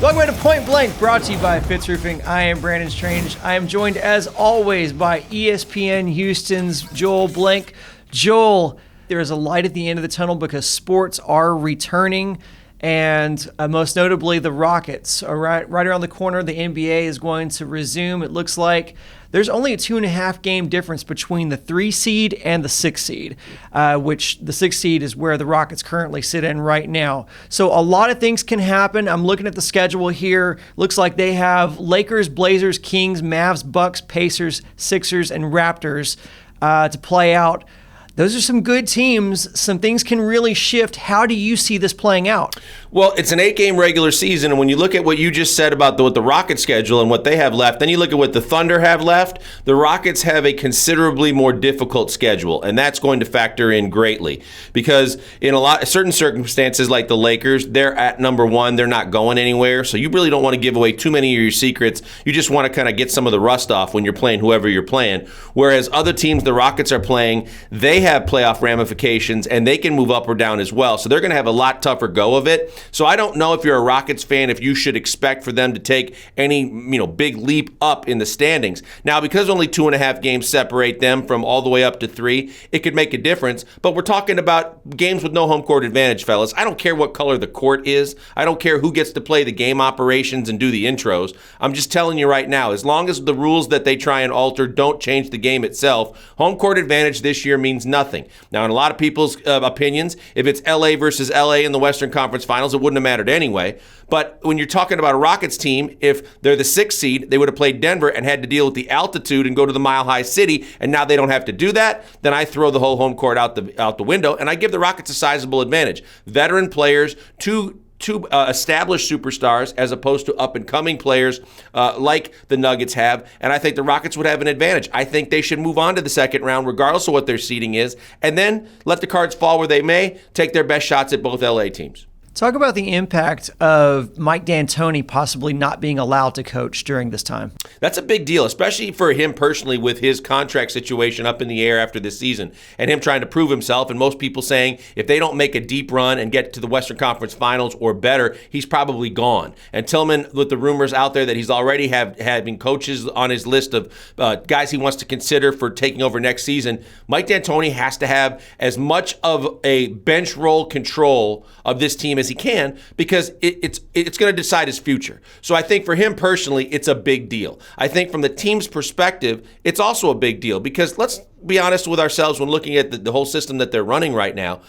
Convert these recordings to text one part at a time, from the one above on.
Welcome to Point Blank, brought to you by Fitz Roofing. I am Brandon Strange. I am joined, as always, by ESPN Houston's Joel Blank. Joel, there is a light at the end of the tunnel because sports are returning, and most notably the Rockets are right around the corner. The NBA is going to resume. It looks like there's only a 2.5 game difference between the 3 seed and the 6 seed, which the 6 seed is where the Rockets currently sit in right now. So a lot of things can happen. I'm looking at the schedule here. Looks like they have Lakers, Blazers, Kings, Mavs, Bucks, Pacers, Sixers, and Raptors to play out. Those are some good teams. Some things can really shift. How do you see this playing out? Well, it's an 8-game regular season, and when you look at what you just said about what the Rockets schedule and what they have left, then you look at what the Thunder have left, the Rockets have a considerably more difficult schedule, and that's going to factor in greatly. Because in certain circumstances like the Lakers, they're at number 1, they're not going anywhere, so you really don't want to give away too many of your secrets. You just want to kind of get some of the rust off when you're playing whoever you're playing. Whereas other teams the Rockets are playing, they have playoff ramifications, and they can move up or down as well. So they're going to have a lot tougher go of it. So I don't know if you're a Rockets fan, if you should expect for them to take any big leap up in the standings. Now, because only 2.5 games separate them from all the way up to 3, it could make a difference. But we're talking about games with no home court advantage, fellas. I don't care what color the court is. I don't care who gets to play the game operations and do the intros. I'm just telling you right now, as long as the rules that they try and alter don't change the game itself, home court advantage this year means nothing. Now, in a lot of people's opinions, if it's LA versus LA in the Western Conference Finals, it wouldn't have mattered anyway. But when you're talking about a Rockets team, if they're the 6th seed, they would have played Denver and had to deal with the altitude and go to the Mile High City, and now they don't have to do that, then I throw the whole home court out the window, and I give the Rockets a sizable advantage. Veteran players, two established superstars as opposed to up-and-coming players like the Nuggets have, and I think the Rockets would have an advantage. I think they should move on to the second round regardless of what their seeding is, and then let the cards fall where they may, take their best shots at both LA teams. Talk about the impact of Mike D'Antoni possibly not being allowed to coach during this time. That's a big deal, especially for him personally with his contract situation up in the air after this season and him trying to prove himself, and most people saying if they don't make a deep run and get to the Western Conference Finals or better, he's probably gone. And Tillman, with the rumors out there that he's already having coaches on his list of guys he wants to consider for taking over next season, Mike D'Antoni has to have as much of a bench role control of this team as he can, because it's going to decide his future. So I think for him personally, it's a big deal. I think from the team's perspective, it's also a big deal, because let's be honest with ourselves when looking at the whole system that they're running right now.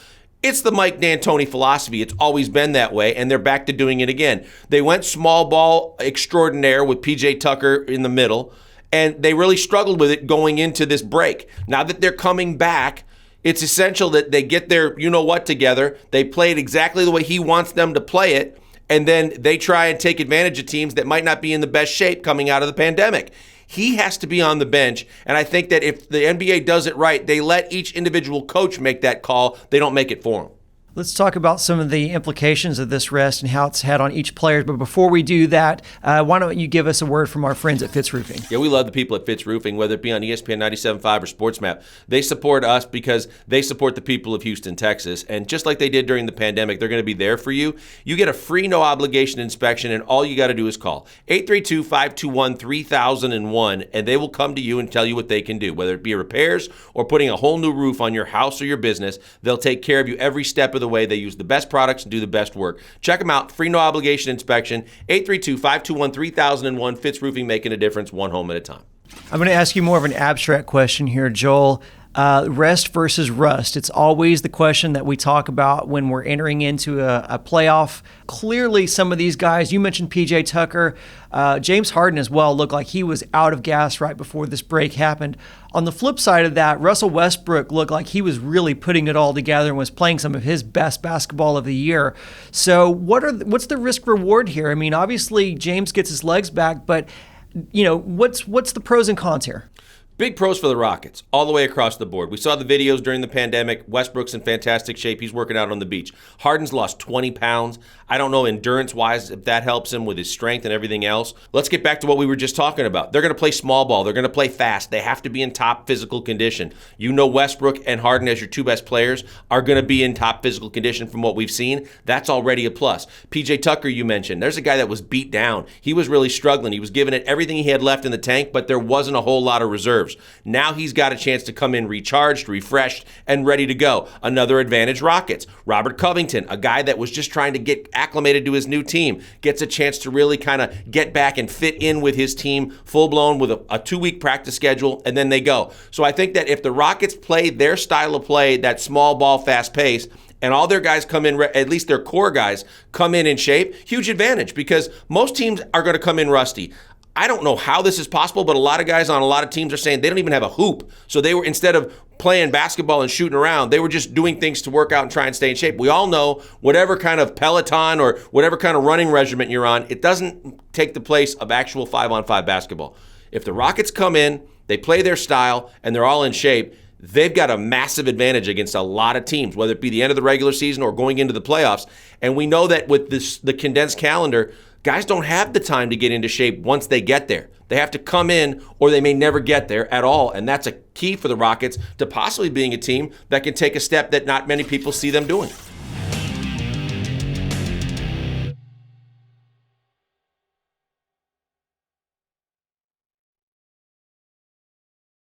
It's the Mike D'Antoni philosophy. It's always been that way, and they're back to doing it again. They went small ball extraordinaire with P.J. Tucker in the middle, and they really struggled with it going into this break. Now that they're coming back, it's essential that they get their you-know-what together. They play it exactly the way he wants them to play it, and then they try and take advantage of teams that might not be in the best shape coming out of the pandemic. He has to be on the bench, and I think that if the NBA does it right, they let each individual coach make that call. They don't make it for him. Let's talk about some of the implications of this rest and how it's had on each player. But before we do that, why don't you give us a word from our friends at Fitz Roofing? Yeah, we love the people at Fitz Roofing, whether it be on ESPN 97.5 or SportsMap. They support us because they support the people of Houston, Texas. And just like they did during the pandemic, they're going to be there for you. You get a free, no-obligation inspection, and all you got to do is call 832-521-3001, and they will come to you and tell you what they can do. Whether it be repairs or putting a whole new roof on your house or your business, they'll take care of you every step of the way. They use the best products and do the best work. Check them out. Free, no obligation inspection. 832-521-3001. Fitz Roofing, making a difference one home at a time. I'm going to ask you more of an abstract question here, Joel. Rest versus rust. It's always the question that we talk about when we're entering into a playoff. Clearly, some of these guys, you mentioned P.J. Tucker, James Harden as well, looked like he was out of gas right before this break happened. On the flip side of that, Russell Westbrook looked like he was really putting it all together and was playing some of his best basketball of the year. So what's the risk reward here? I mean, obviously James gets his legs back, but what's the pros and cons here? Big pros for the Rockets, all the way across the board. We saw the videos during the pandemic. Westbrook's in fantastic shape. He's working out on the beach. Harden's lost 20 pounds. I don't know endurance-wise if that helps him with his strength and everything else. Let's get back to what we were just talking about. They're going to play small ball. They're going to play fast. They have to be in top physical condition. You know Westbrook and Harden as your two best players are going to be in top physical condition from what we've seen. That's already a plus. PJ Tucker, you mentioned. There's a guy that was beat down. He was really struggling. He was giving it everything he had left in the tank, but there wasn't a whole lot of reserves. Now he's got a chance to come in recharged, refreshed, and ready to go. Another advantage, Rockets. Robert Covington, a guy that was just trying to get acclimated to his new team, gets a chance to really kind of get back and fit in with his team full-blown with a 2-week practice schedule, and then they go. So I think that if the Rockets play their style of play, that small ball, fast pace, and all their guys come in, at least their core guys, come in shape, huge advantage because most teams are going to come in rusty. I don't know how this is possible, but a lot of guys on a lot of teams are saying they don't even have a hoop. So they were, instead of playing basketball and shooting around, they were just doing things to work out and try and stay in shape. We all know whatever kind of Peloton or whatever kind of running regimen you're on, it doesn't take the place of actual 5-on-5 basketball. If the Rockets come in, they play their style, and they're all in shape, they've got a massive advantage against a lot of teams, whether it be the end of the regular season or going into the playoffs. And we know that with the condensed calendar, guys don't have the time to get into shape once they get there. They have to come in or they may never get there at all. And that's a key for the Rockets to possibly being a team that can take a step that not many people see them doing.